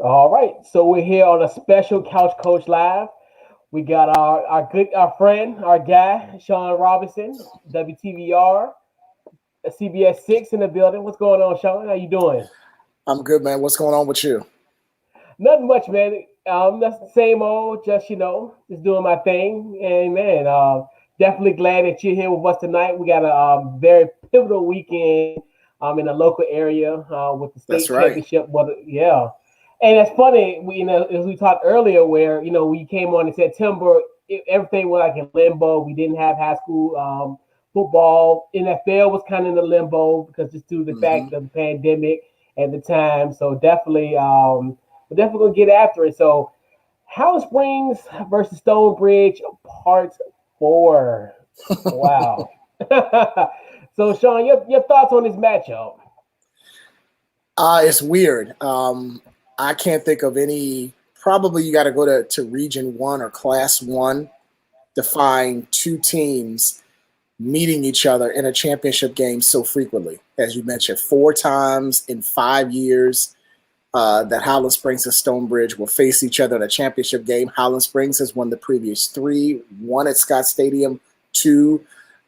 All right, so we're here on a special Couch Coach Live. We got our friend, our guy, Sean Robertson, WTVR CBS 6 in the building. What's going on, Sean? How you doing? I'm good, man. What's going on with you? Nothing much, man. That's the same old, just doing my thing. And man, definitely glad that you're here with us tonight. We got a very pivotal weekend in the local area with the That's state right. championship. Yeah, and it's funny. As we talked earlier, where we came on in September, everything was like in limbo. We didn't have high school football. NFL was kind of in the limbo because just due to the hmm fact of the pandemic at the time. So definitely. We're definitely gonna get after it. So, Highland Springs versus StoneBridge, part four. Wow. So, Sean, your thoughts on this matchup? It's weird. I can't think of any. Probably you got to go to Region 1 or Class 1 to find two teams meeting each other in a championship game so frequently. As you mentioned, 4 times in 5 years that Highland Springs and Stonebridge will face each other in a championship game. Highland Springs has won the previous three, one at Scott Stadium, two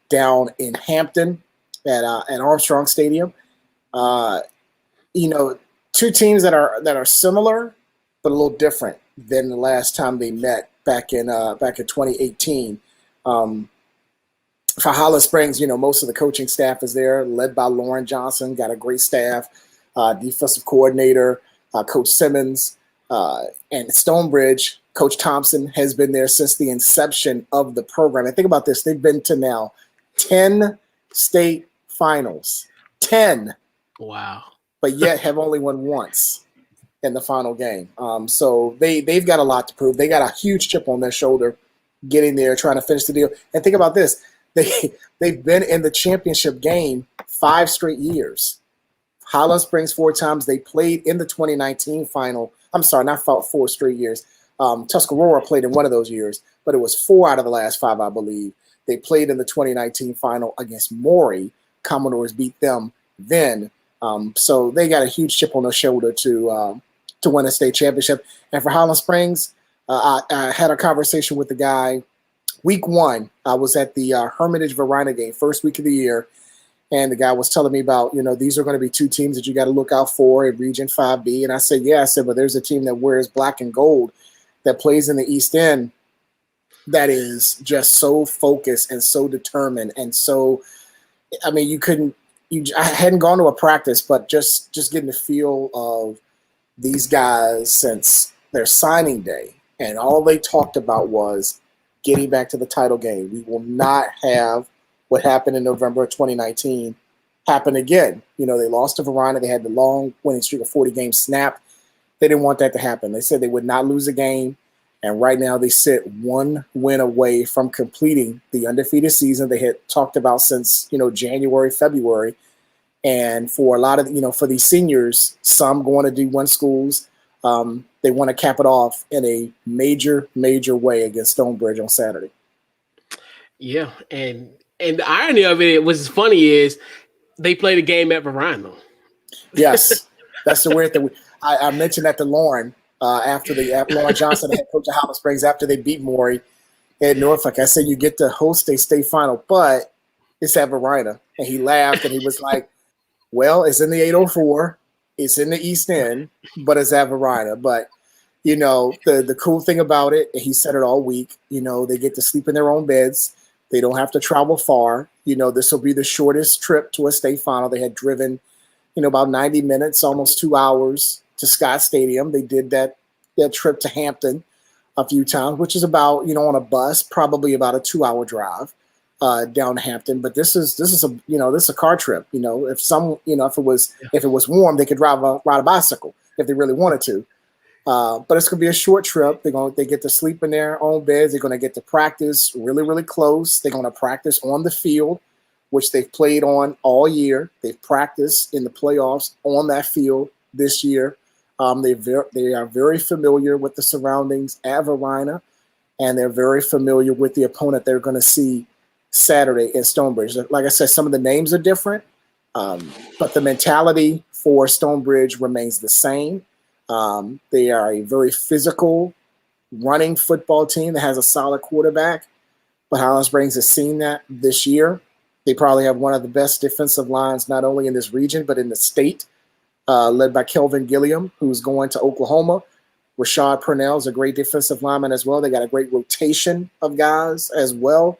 down in Hampton at Armstrong Stadium. Uh, you know, two teams that are similar but a little different than the last time they met back in 2018. Um, for Highland Springs, most of the coaching staff is there, led by Lauren Johnson. Got a great staff, defensive coordinator, Coach Simmons, and Stonebridge. Coach Thompson has been there since the inception of the program. And think about this: they've been to now 10 state finals, 10, Wow. but yet have only won once in the final game. So they've got a lot to prove. They got a huge chip on their shoulder getting there, trying to finish the deal. And think about this. They've been in the championship game 5 straight years. Highland Springs 4 times. They played in the 2019 final. I'm sorry, not 4 straight years. Tuscarora played in one of those years, but it was 4 out of the last 5, I believe. They played in the 2019 final against Maury. Commodores beat them then. So they got a huge chip on their shoulder to win a state championship. And for Highland Springs, I had a conversation with the guy. Week 1, I was at the Hermitage Varina game, first week of the year, and the guy was telling me about, these are going to be 2 teams that you got to look out for in Region 5B. And I said, yeah. I said, but there's a team that wears black and gold that plays in the East End that is just so focused and so determined. And so, I mean, I hadn't gone to a practice, but just getting the feel of these guys since their signing day. And all they talked about was getting back to the title game. We will not have what happened in November of 2019 happen again. They lost to Varina. They had the long winning streak of 40 games snapped. They didn't want that to happen. They said they would not lose a game. And right now they sit 1 win away from completing the undefeated season they had talked about since, January, February. And for a lot of, for these seniors, some going to D1 schools, they want to cap it off in a major, major way against Stonebridge on Saturday. Yeah, and the irony of it, what's funny is they played a game at Verona. Yes, that's the weird thing. I mentioned that to Lauren after Lauren Johnson, the head coach of Highland Springs, after they beat Maury at Norfolk. I said, you get to host a state final, but it's at Verona. And he laughed and he was like, well, it's in the 804. It's in the East End, but it's at Verona. But, the cool thing about it, and he said it all week, they get to sleep in their own beds. They don't have to travel far. This will be the shortest trip to a state final. They had driven, about 90 minutes, almost 2 hours to Scott Stadium. They did that trip to Hampton a few times, which is about, on a bus, probably about a 2-hour drive down to Hampton. But this is a car trip. If it was warm, they could ride a bicycle if they really wanted to. But it's going to be a short trip. They get to sleep in their own beds. They're going to get to practice really, really close. They're going to practice on the field, which they've played on all year. They've practiced in the playoffs on that field this year. They are very familiar with the surroundings at Varina, and they're very familiar with the opponent they're going to see Saturday at Stonebridge. Like I said, some of the names are different, but the mentality for Stonebridge remains the same. They are a very physical, running football team that has a solid quarterback. But Highland Springs has seen that this year. They probably have one of the best defensive lines, not only in this region, but in the state, led by Kelvin Gilliam, who's going to Oklahoma. Rashad Purnell is a great defensive lineman as well. They got a great rotation of guys as well.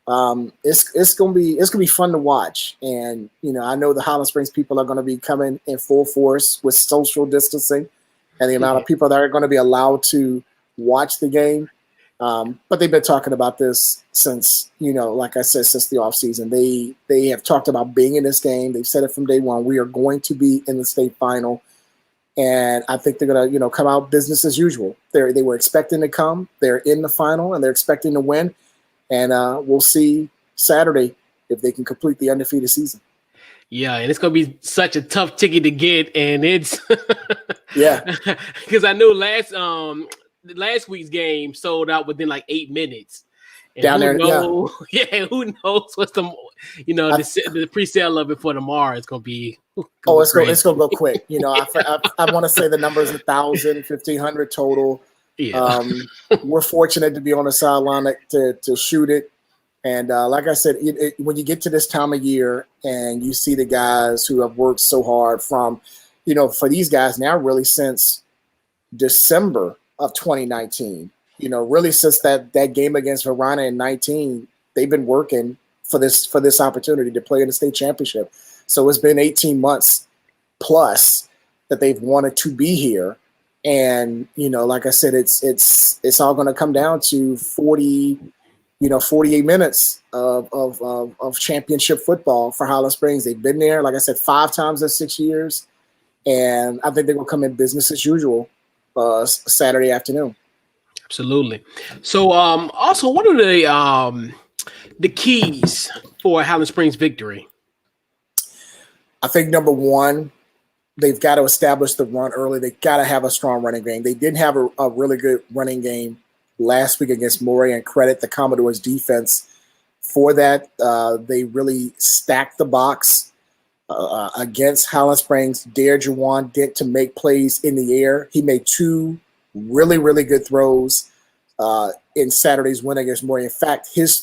It's gonna be fun to watch. And I know the Highland Springs people are going to be coming in full force with social distancing and the amount of people that are going to be allowed to watch the game. But they've been talking about this since, like I said, since the offseason. They have talked about being in this game. They've said it from day one. We are going to be in the state final. And I think they're going to, come out business as usual. They were expecting to come. They're in the final, and they're expecting to win. And we'll see Saturday if they can complete the undefeated season. Yeah, and it's going to be such a tough ticket to get. And it's – yeah. Because I know last week's game sold out within like 8 minutes. And down there, yeah. Who knows what's the pre-sale of it for tomorrow is going to be. It's going to go quick. I want to say the number is 1,000, 1,500 total. Yeah. We're fortunate to be on the sideline to shoot it. And like I said, when you get to this time of year and you see the guys who have worked so hard from, for these guys now really since December of 2019, really since that game against Verona in 19, they've been working for this opportunity to play in the state championship. So it's been 18 months plus that they've wanted to be here. And, like I said, it's all going to come down to 48 minutes of championship football for Highland Springs. They've been there, like I said, 5 times in 6 years. And I think they're going to come in business as usual Saturday afternoon. Absolutely. So also, what are the keys for Highland Springs victory? I think number one, they've got to establish the run early. They got to have a strong running game. They didn't have a really good running game last week against Maury, and credit the Commodores defense for that. They really stacked the box against Highland Springs. Dare Juwan Dent to make plays in the air. He made 2 really, really good throws in Saturday's win against Maury. In fact, his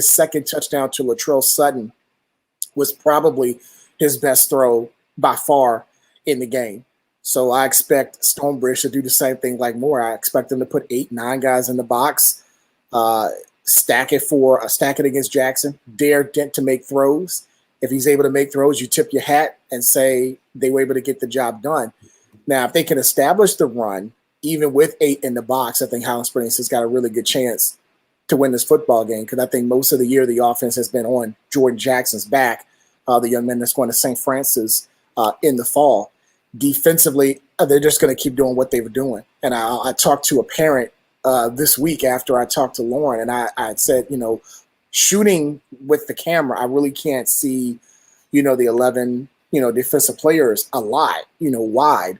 second touchdown to Latrell Sutton was probably his best throw by far in the game. So I expect StoneBridge to do the same thing like Moore. I expect them to put 8, 9 guys in the box, stack it against Jackson, dare Dent to make throws. If he's able to make throws, you tip your hat and say they were able to get the job done. Now, if they can establish the run, even with 8 in the box, I think Highland Springs has got a really good chance to win this football game, because I think most of the year the offense has been on Jordan Jackson's back, the young man that's going to St. Francis in the fall. Defensively, they're just going to keep doing what they were doing. And I talked to a parent this week after I talked to Lauren, and I said, shooting with the camera, I really can't see, the 11, defensive players a lot, wide.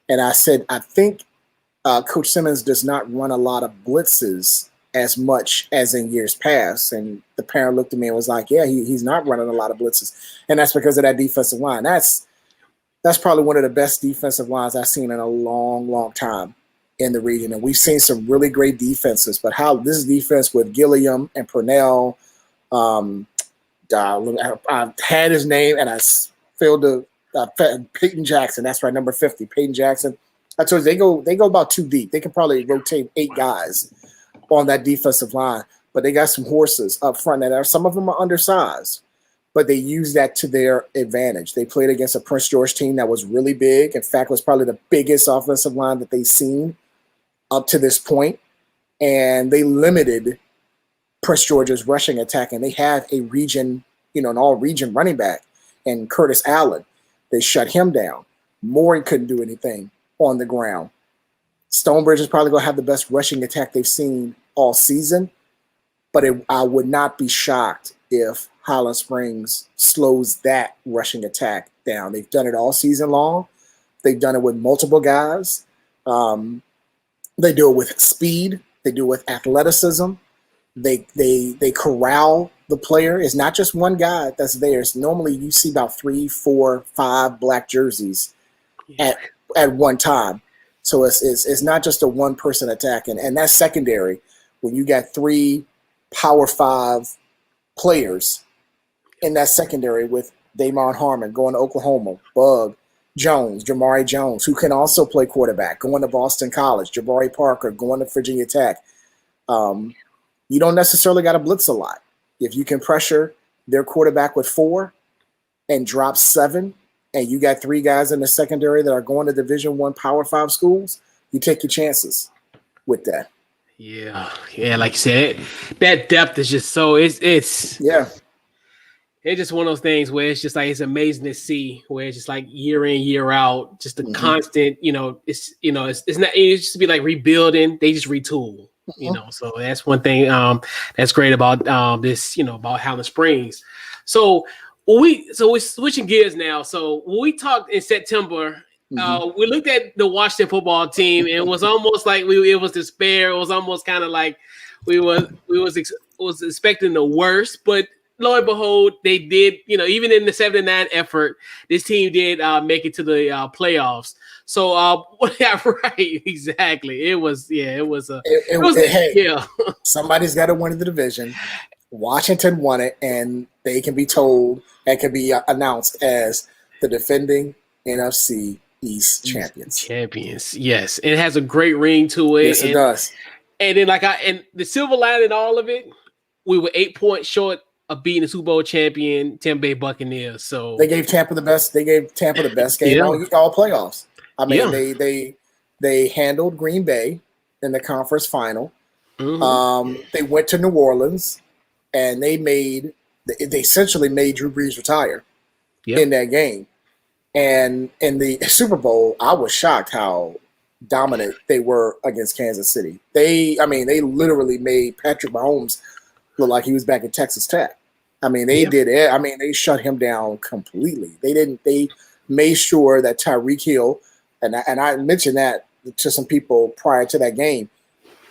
And I said, I think Coach Simmons does not run a lot of blitzes as much as in years past. And the parent looked at me and was like, yeah, he's not running a lot of blitzes. And that's because of that defensive line. That's probably one of the best defensive lines I've seen in a long, long time in the region. And we've seen some really great defenses, but how this defense with Gilliam and Purnell, I had his name and I failed to Peyton Jackson. That's right, number 50, Peyton Jackson. I told you they go about 2 deep. They can probably rotate 8 guys on that defensive line, but they got some horses up front that some of them are undersized, but they use that to their advantage. They played against a Prince George team that was really big. In fact, was probably the biggest offensive line that they've seen up to this point, and they limited Prince George's rushing attack, and they have a region, an all-region running back, and Curtis Allen. They shut him down. Maury couldn't do anything on the ground. StoneBridge is probably going to have the best rushing attack they've seen all season, but I would not be shocked if Highland Springs slows that rushing attack down. They've done it all season long. They've done it with multiple guys. They do it with speed. They do it with athleticism. They corral the player. It's not just one guy that's there. It's normally you see about 3, 4, 5 black jerseys at one time. So it's not just a one-person attack. And that secondary, when you got 3 Power 5 players in that secondary with Damon Harmon going to Oklahoma, Bug, Jones, Jamari Jones, who can also play quarterback, going to Boston College, Jabari Parker going to Virginia Tech. You don't necessarily got to blitz a lot. If you can pressure their quarterback with 4 and drop 7, and you got 3 guys in the secondary that are going to Division I Power 5 schools, you take your chances with that. Yeah, like you said, that depth is just so it's just one of those things where it's just like it's amazing to see where it's just like year in, year out, just the constant, it's not it just be like rebuilding, they just retool, so that's one thing that's great about this, about Highland Springs. So we're switching gears now. So when we talked in September, we looked at the Washington football team, and it was almost like it was despair. It was almost kind of like we was expecting the worst, but lo and behold, they did. Even in the 7-9 effort, this team did make it to the playoffs. So, right, exactly. Somebody's got to win the division. Washington won it, and they can be told and can be announced as the defending NFC East champions. Champions, yes. It has a great ring to it. Yes, it does. And then, and the silver lining in all of it, we were 8 points short of beating the Super Bowl champion Tampa Bay Buccaneers. So they gave Tampa the best. They gave Tampa the best game all playoffs. I mean, they handled Green Bay in the conference final. They went to New Orleans, and they essentially made Drew Brees retire in that game. And in the Super Bowl, I was shocked how dominant they were against Kansas City. They literally made Patrick Mahomes look like he was back at Texas Tech. I mean, they did it. I mean, they shut him down completely. They made sure that Tyreek Hill, and I mentioned that to some people prior to that game,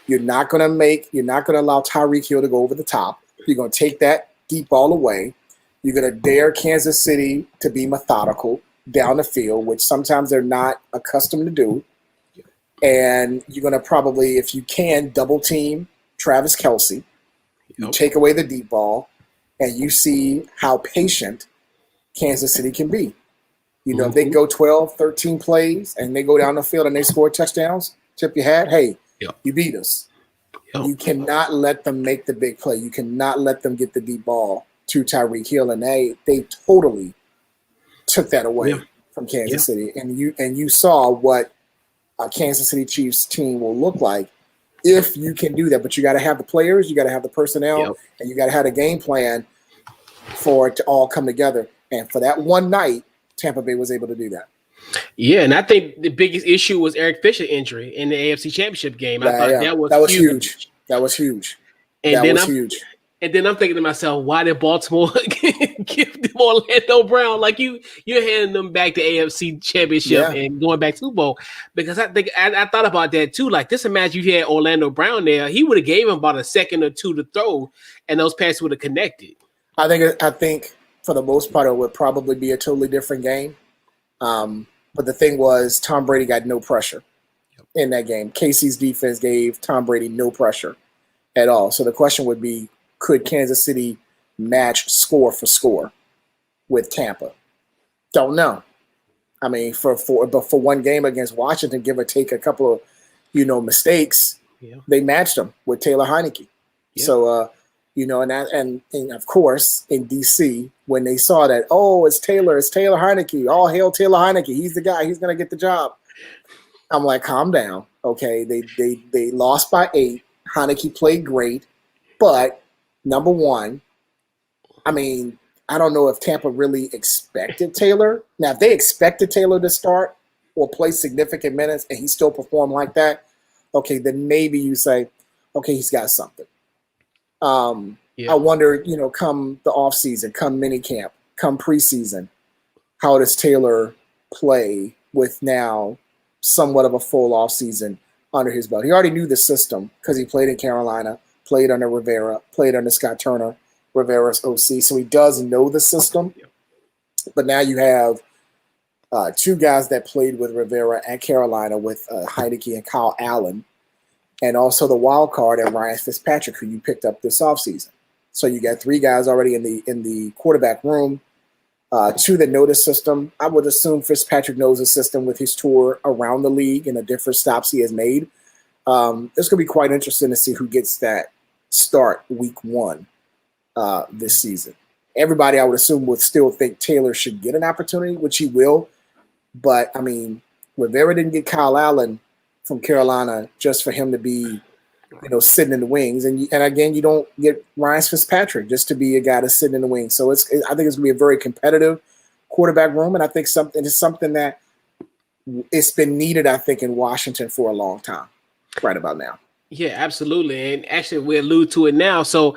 you're not going to allow Tyreek Hill to go over the top. You're going to take that deep ball away. You're going to dare Kansas City to be methodical down the field, which sometimes they're not accustomed to do. And you're going to probably, if you can, double team Travis Kelce. You take away the deep ball, and you see how patient Kansas City can be. If they go 12, 13 plays, and they go down the field and they score touchdowns, tip your hat, hey, you beat us. You cannot let them make the big play. You cannot let them get the deep ball to Tyreek Hill, and they totally took that away from Kansas City. And you saw what a Kansas City Chiefs team will look like if you can do that. But you got to have the players, you got to have the personnel, and you got to have a game plan for it to all come together. And for that one night, Tampa Bay was able to do that. Yeah, and I think the biggest issue was Eric Fisher injury in the AFC Championship game. I thought that was huge. That was huge. And then I'm thinking to myself, why did Baltimore give them Orlando Brown? Like you're handing them back the AFC Championship and going back to Super Bowl. Because I think I thought about that too. Like this imagine you had Orlando Brown there, he would have gave him about a second or two to throw, and those passes would have connected. I think for the most part it would probably be a totally different game. But the thing was, Tom Brady got no pressure in that game. Casey's defense gave Tom Brady no pressure at all. So the question would be, could Kansas City match score for score with Tampa? Don't know. I mean, for one game against Washington, give or take a couple of, mistakes, they matched them with Taylor Heineke. Yeah. So, and of course in DC, when they saw that, it's Taylor Heineke, all hail Taylor Heineke, he's the guy, he's going to get the job. I'm like, calm down. Okay. They lost by 8. Heineke played great, but number one, I mean, I don't know if Tampa really expected Taylor. Now, if they expected Taylor to start or play significant minutes and he still performed like that, okay, then maybe you say, okay, he's got something. I wonder, come the offseason, come minicamp, come preseason, how does Taylor play with now somewhat of a full offseason under his belt? He already knew the system because he played in Carolina, played under Rivera, played under Scott Turner, Rivera's OC, so he does know the system. But now you have two guys that played with Rivera at Carolina with Heineke and Kyle Allen, and also the wild card and Ryan Fitzpatrick, who you picked up this offseason. So you got three guys already in the quarterback room, two that know the system. I would assume Fitzpatrick knows the system with his tour around the league and the different stops he has made. It's going to be quite interesting to see who gets that start week 1 this season. Everybody, I would assume, would still think Taylor should get an opportunity, which he will. But, I mean, Rivera didn't get Kyle Allen from Carolina just for him to be, sitting in the wings. And again, you don't get Ryan Fitzpatrick just to be a guy that's sitting in the wings. So I think it's going to be a very competitive quarterback room. And I think it's something that it's been needed, I think, in Washington for a long time right about now. Yeah, absolutely. And actually, we allude to it now. So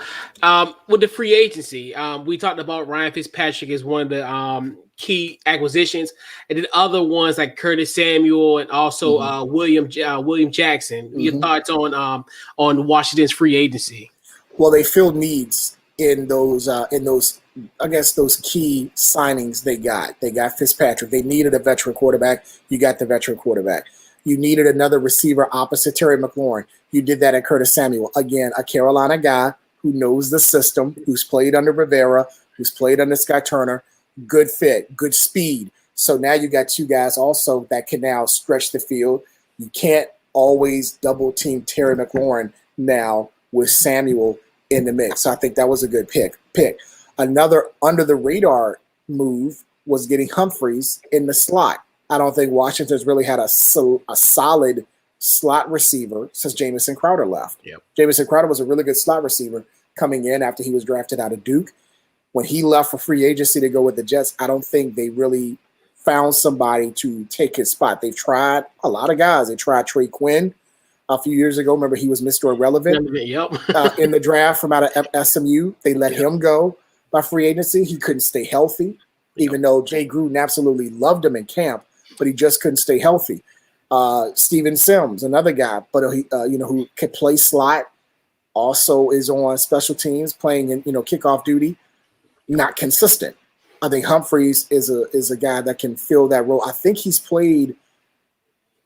with the free agency, we talked about Ryan Fitzpatrick as one of the key acquisitions, and then other ones like Curtis Samuel and also William Jackson. Your thoughts on Washington's free agency? Well, they filled needs in those I guess those key signings they got. They got Fitzpatrick. They needed a veteran quarterback. You got the veteran quarterback. You needed another receiver opposite Terry McLaurin. You did that at Curtis Samuel. Again, a Carolina guy who knows the system, who's played under Rivera, who's played under Scott Turner. Good fit, good speed. So now you got two guys also that can now stretch the field. You can't always double team Terry McLaurin now with Samuel in the mix. So I think that was a good pick. Another under the radar move was getting Humphreys in the slot. I don't think Washington's really had a solid slot receiver since Jamison Crowder left. Yep. Jamison Crowder was a really good slot receiver coming in after he was drafted out of Duke. When he left for free agency to go with the Jets, I don't think they really found somebody to take his spot. They've tried a lot of guys. They tried Trey Quinn a few years ago. Remember, he was Mr. Irrelevant in the draft from out of SMU. They let him go by free agency. He couldn't stay healthy, even though Jay Gruden absolutely loved him in camp, but he just couldn't stay healthy. Steven Sims, another guy, but who could play slot, also is on special teams, playing in kickoff duty. Not consistent. I think Humphreys is a guy that can fill that role. I think he's played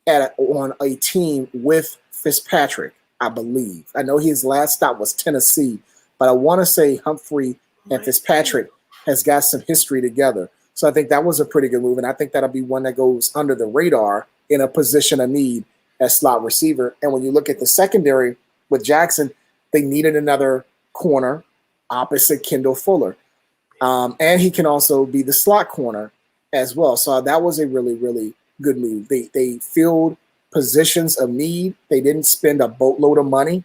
on a team with Fitzpatrick, I believe. I know his last stop was Tennessee, but I want to say Humphrey and Fitzpatrick has got some history together. So I think that was a pretty good move, and I think that'll be one that goes under the radar in a position of need as slot receiver. And when you look at the secondary with Jackson, they needed another corner opposite Kendall Fuller. And he can also be the slot corner as well. So that was a really, really good move. They filled positions of need. They didn't spend a boatload of money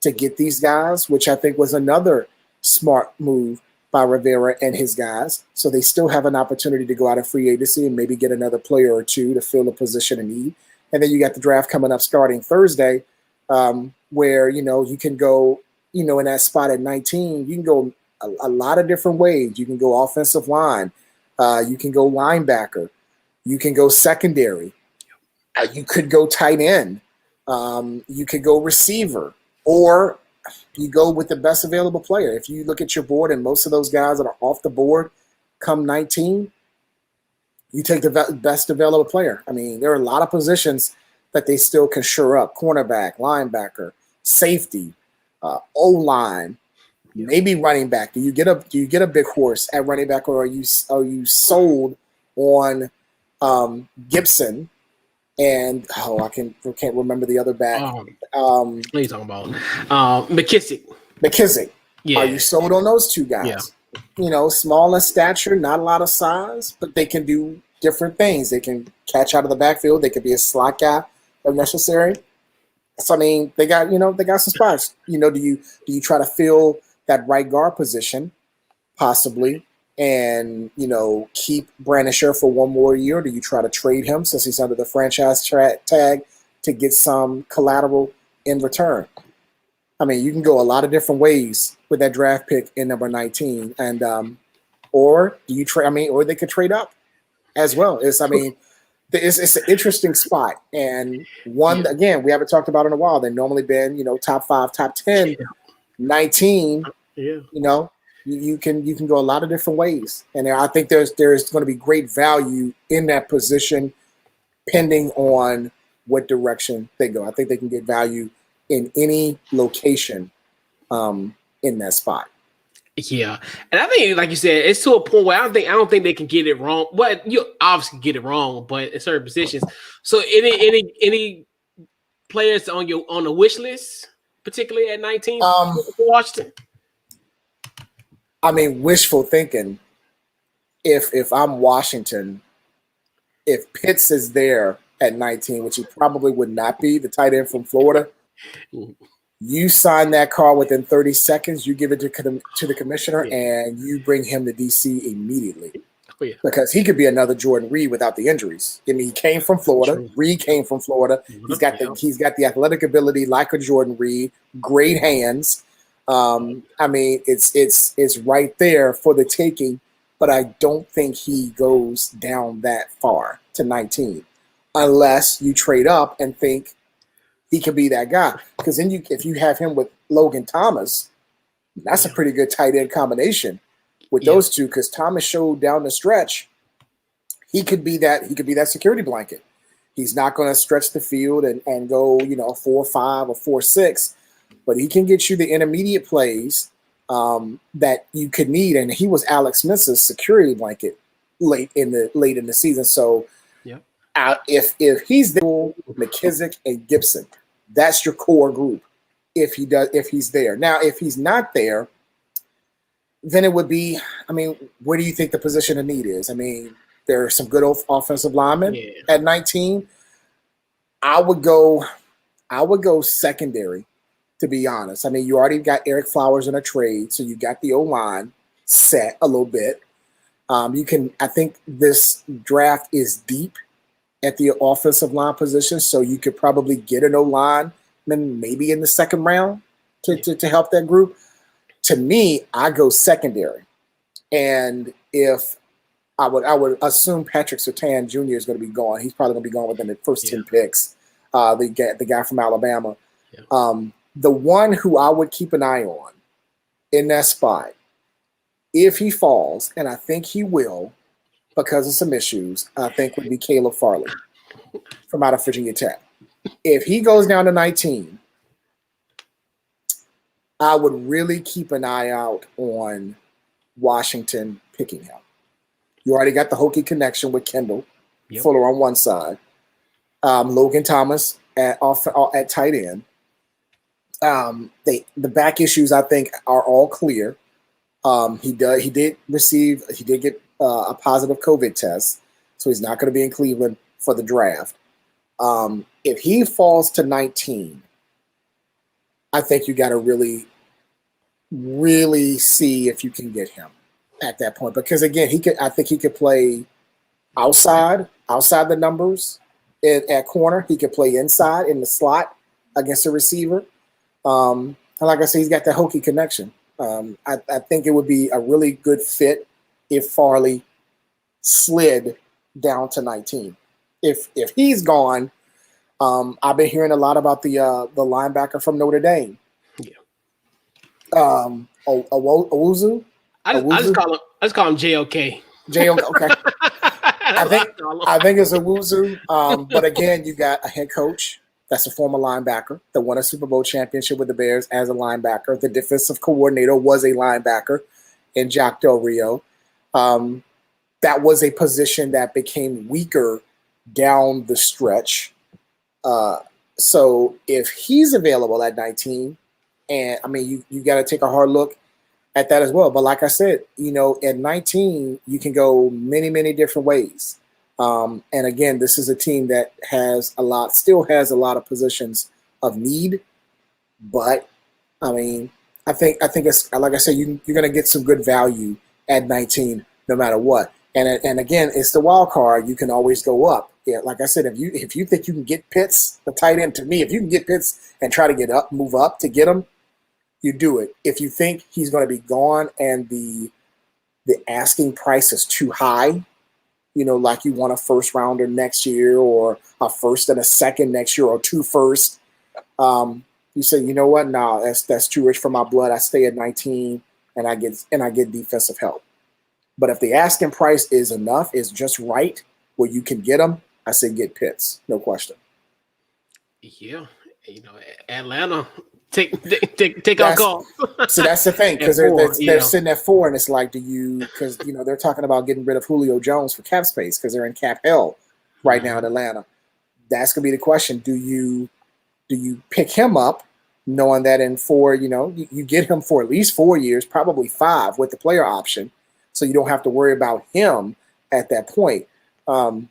to get these guys, which I think was another smart move by Rivera and his guys. So they still have an opportunity to go out of free agency and maybe get another player or two to fill a position of need. And then you got the draft coming up starting Thursday, where, you can go, in that spot at 19, you can go a lot of different ways. You can go offensive line. You can go linebacker. You can go secondary. You could go tight end. You could go receiver, or you go with the best available player. If you look at your board and most of those guys that are off the board come 19, you take the best available player. I mean, there are a lot of positions that they still can shore up: cornerback, linebacker, safety, O-line. Maybe running back. Do you get a big horse at running back, or are you sold on Gibson? And I can't remember the other back. What are you talking about? McKissick. Yeah. Are you sold on those two guys? Yeah. Small in stature, not a lot of size, but they can do different things. They can catch out of the backfield. They could be a slot guy if necessary. So I mean, they got some spots. Do you try to fill that right guard position, possibly, and keep Brandon Scherf for one more year? Do you try to trade him since he's under the franchise tag to get some collateral in return? I mean, you can go a lot of different ways with that draft pick in number 19, and or do you trade? I mean, or they could trade up as well. It's an interesting spot, and one again we haven't talked about in a while. They've normally been top 5, top 10. 19, You can go a lot of different ways, and I think there's going to be great value in that position, pending on what direction they go. I think they can get value in any location in that spot. Yeah, and I think, like you said, it's to a point where I don't think they can get it wrong. But you obviously get it wrong, but in certain positions. So any players on the wish list, particularly at 19 for Washington? I mean, wishful thinking. If I'm Washington, if Pitts is there at 19, which he probably would not be, the tight end from Florida, you sign that card within 30 seconds, you give it to the commissioner, and you bring him to DC immediately. Because he could be another Jordan Reed without the injuries. I mean, he came from Florida. True. Reed came from Florida. He's got the athletic ability like a Jordan Reed, great hands. I mean, it's right there for the taking, but I don't think he goes down that far to 19 unless you trade up and think he could be that guy. Because then if you have him with Logan Thomas, that's a pretty good tight end combination with those two, because Thomas showed down the stretch he could be that security blanket. He's not going to stretch the field and go 4-5 or 4-6, but he can get you the intermediate plays that you could need. And he was Alex Smith's security blanket late in the season. So if he's there, McKissick and Gibson, that's your core group. If he's there. Now, if he's not there, then it would be, I mean, where do you think the position of need is? I mean, there are some good offensive linemen at 19. I would go secondary, to be honest. I mean, you already got Eric Flowers in a trade, so you got the O-line set a little bit. I think this draft is deep at the offensive line position, so you could probably get an O-line maybe in the second round to help that group. To me, I go secondary. And if I would assume Patrick Surtain Jr. is going to be gone. He's probably going to be gone within the first 10 picks. The guy from Alabama. The one who I would keep an eye on in that spot, if he falls, and I think he will because of some issues, I think would be Caleb Farley from out of Virginia Tech. If he goes down to 19, I would really keep an eye out on Washington picking him. You already got the Hokie connection with Kendall Fuller on one side, Logan Thomas at tight end. The back issues, I think, are all clear. He did get a positive COVID test, so he's not going to be in Cleveland for the draft. If he falls to 19, I think you got to really, really see if you can get him at that point. Because again, I think he could play outside the numbers at corner. He could play inside in the slot against a receiver. And like I said, he's got that Hokie connection. I think it would be a really good fit if Farley slid down to 19. If he's gone, I've been hearing a lot about the linebacker from Notre Dame. Owuzu. I just call him JOK. JOK. Okay. I think it's Owuzu. But again, you got a head coach that's a former linebacker that won a Super Bowl championship with the Bears as a linebacker. The defensive coordinator was a linebacker in Jack Del Rio. That was a position that became weaker down the stretch. So if he's available at 19, and I mean, you got to take a hard look at that as well. But like I said, at 19, you can go many, many different ways. And again, this is a team that still has a lot of positions of need. But I mean, I think it's, like I said, you're going to get some good value at 19, no matter what. And again, it's the wild card. You can always go up. Yeah, like I said, if you think you can get Pitts, the tight end, to me, if you can get Pitts and try to move up to get him, you do it. If you think he's going to be gone and the asking price is too high, like you want a first rounder next year or a first and a second next year or 2 firsts, you say, you know what? No, that's too rich for my blood. I stay at 19 and I get defensive help. But if the asking price is enough, is just right where you can get them, I say get Pitts, no question. Yeah, Atlanta take our call. So that's the thing, because they're sitting at 4, and it's like, because they're talking about getting rid of Julio Jones for cap space because they're in cap hell right now in Atlanta. That's gonna be the question. Do you pick him up, knowing that in 4, you get him for at least 4 years, probably 5 with the player option, so you don't have to worry about him at that point. But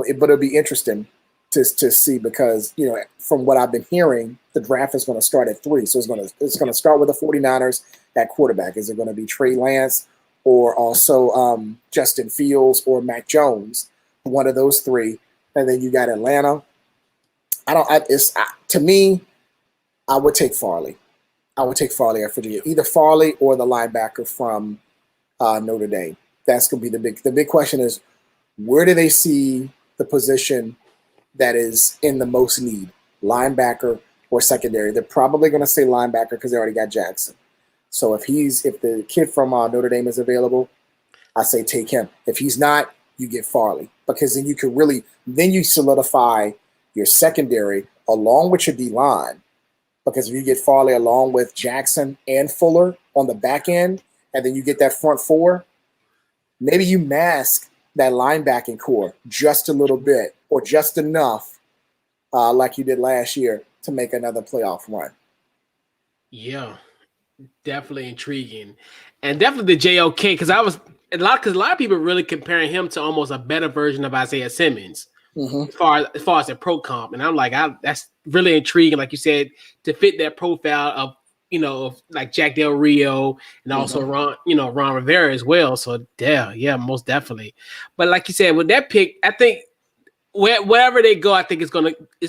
it'll be interesting to see, because from what I've been hearing, the draft is going to start at 3. So it's going to start with the 49ers at quarterback. Is it going to be Trey Lance or also Justin Fields or Mac Jones? One of those 3, and then you got Atlanta. To me, I would take Farley. I would take Farley at Virginia, either Farley or the linebacker from Notre Dame. That's going to be the big question is, where do they see the position that is in the most need, linebacker or secondary? They're probably going to say linebacker because they already got Jackson. So if the kid from Notre Dame is available, I say take him. If he's not, you get Farley, because then you solidify your secondary along with your D-line, because if you get Farley along with Jackson and Fuller on the back end, and then you get that front 4, maybe you mask that linebacking core just a little bit or just enough, like you did last year, to make another playoff run. Yeah, definitely intriguing, and definitely the JOK, because a lot of people really comparing him to almost a better version of Isaiah Simmons, as far as a pro comp, and I'm like, that's really intriguing, like you said, to fit that profile of like Jack Del Rio and also Ron Rivera as well. So yeah, most definitely. But like you said, with that pick, I think wherever they go, I think it's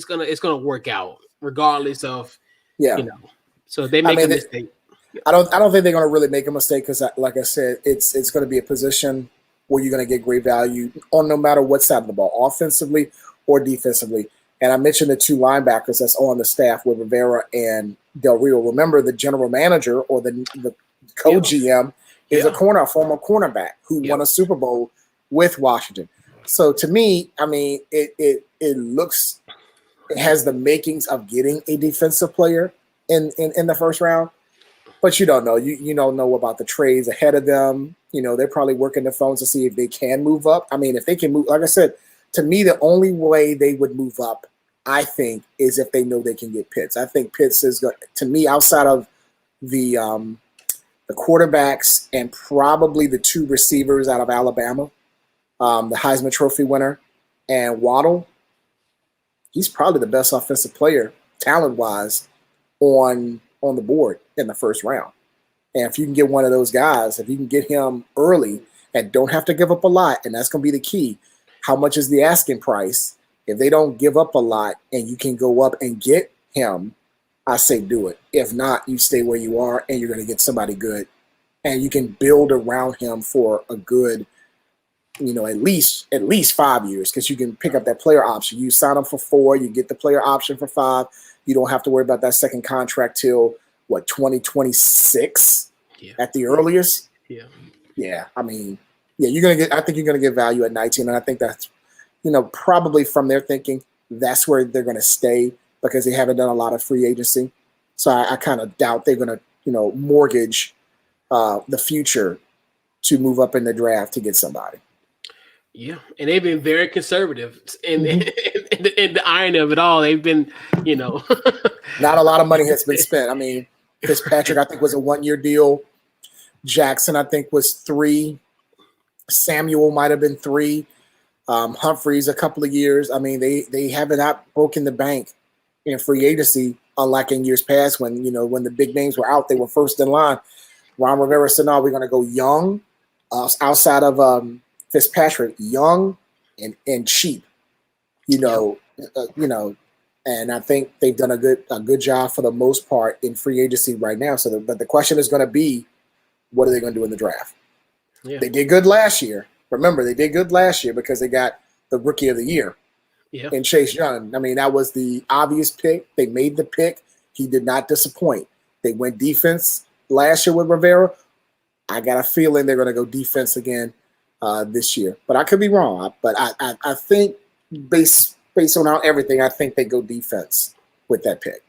gonna work out regardless of So they make a mistake. I don't think they're gonna really make a mistake, because like I said, it's gonna be a position where you're gonna get great value on no matter what side of the ball, offensively or defensively. And I mentioned the 2 linebackers that's on the staff with Rivera and Del Rio. Remember, the general manager or the co-GM is a former cornerback who won a Super Bowl with Washington. So to me, I mean, it has the makings of getting a defensive player in the first round, but you don't know. You don't know about the trades ahead of them. They're probably working the phones to see if they can move up. I mean, if they can move, like I said, to me, the only way they would move up, I think, is if they know they can get Pitts. I think Pitts is going to me, outside of the quarterbacks and probably the 2 receivers out of Alabama, the Heisman Trophy winner and Waddle. He's probably the best offensive player, talent-wise, on the board in the first round. And if you can get one of those guys, if you can get him early and don't have to give up a lot, and that's going to be the key. How much is the asking price? If they don't give up a lot and you can go up and get him, I say do it. If not, you stay where you are and you're going to get somebody good. And you can build around him for a good, at least 5 years, because you can pick up that player option. You sign him for 4, you get the player option for 5. You don't have to worry about that second contract till 2026 at the earliest. Yeah. I mean, I think you're gonna get value at 19, and I think that's, probably from their thinking, that's where they're gonna stay, because they haven't done a lot of free agency. So I kind of doubt they're gonna, mortgage the future to move up in the draft to get somebody. Yeah, and they've been very conservative in the irony of it all. They've been, not a lot of money has been spent. I mean, Fitzpatrick, I think, was a 1-year deal. Jackson, I think, was 3. Samuel might have been 3. Humphreys, a couple of years. I mean, they haven't broken the bank in free agency, unlike in years past when the big names were out, they were first in line. Ron Rivera said, "No, we're going to go young, outside of Fitzpatrick, young and cheap." And I think they've done a good job for the most part in free agency right now. So, but the question is going to be, what are they going to do in the draft? Yeah. They did good last year. Remember, they did good last year because they got the Rookie of the Year in Chase Young. I mean, that was the obvious pick. They made the pick. He did not disappoint. They went defense last year with Rivera. I got a feeling they're going to go defense again this year, but I could be wrong. But I think based on everything, I think they go defense with that pick.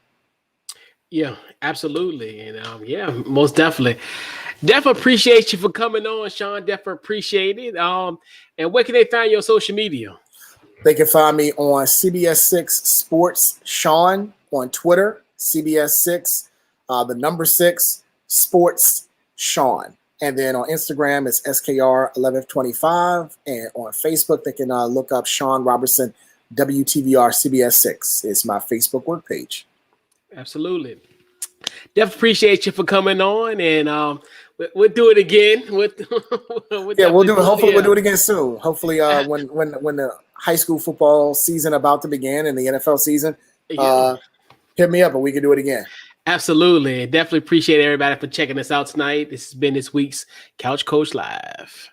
Yeah, absolutely. And yeah, most definitely. Definitely appreciate you for coming on, Sean. Definitely appreciate it. And where can they find your social media? They can find me on CBS 6 Sports Sean on Twitter, CBS 6, the number 6 Sports Sean. And then on Instagram, it's SKR1125. And on Facebook, they can look up Sean Robertson, WTVR CBS 6 is my Facebook work page. Absolutely. Definitely appreciate you for coming on, and we'll do it again. We'll do it. Hopefully, we'll do it again soon. Hopefully, when the high school football season about to begin and the NFL season, hit me up and we can do it again. Absolutely. Definitely appreciate everybody for checking us out tonight. This has been this week's Couch Coach Live.